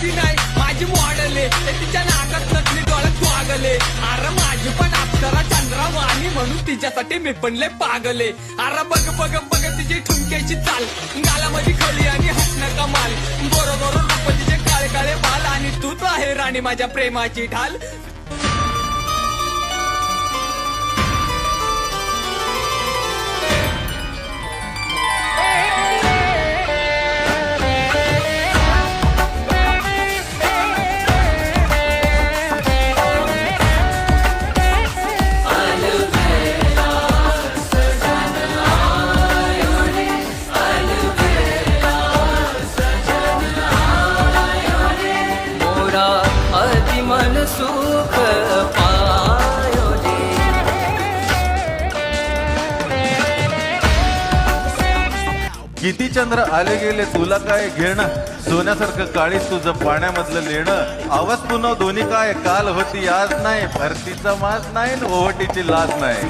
ती नाही माझी मॉडेल आहे, ते तिच्या नाकात नकली डोळ्यात स्वागले. अरे माझी पण अप्सरा चंद्रवाणी म्हणून तिच्यासाठी मी पण लय पागले. अरे बघ बघ बघ तिची ठुमक्याची चाल, गालामध्ये खली आणि हसणं कमाल. बरोबर रूप तिचे काळे काळे बाल आणि तूच आहे राणी माझ्या प्रेमाची ढाल. मन सुख पायो रे. किती चंद्र आले गेले तुला काय घेणं, सोन्यासारखं काळीच तुझं पाण्यामधलं लेणं. आवाज पुन्हा दोन्ही काय काल होती आज नाही, भरतीचा माज नाही न ओहटीची लाज नाही.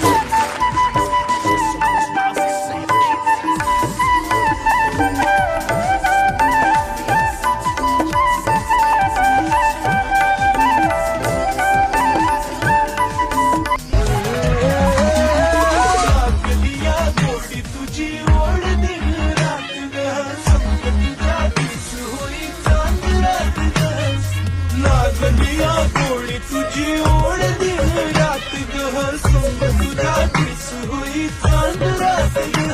गोडी तुझी ओढ दिन रात ग, संग तुझा दिस होई चांद रात ग.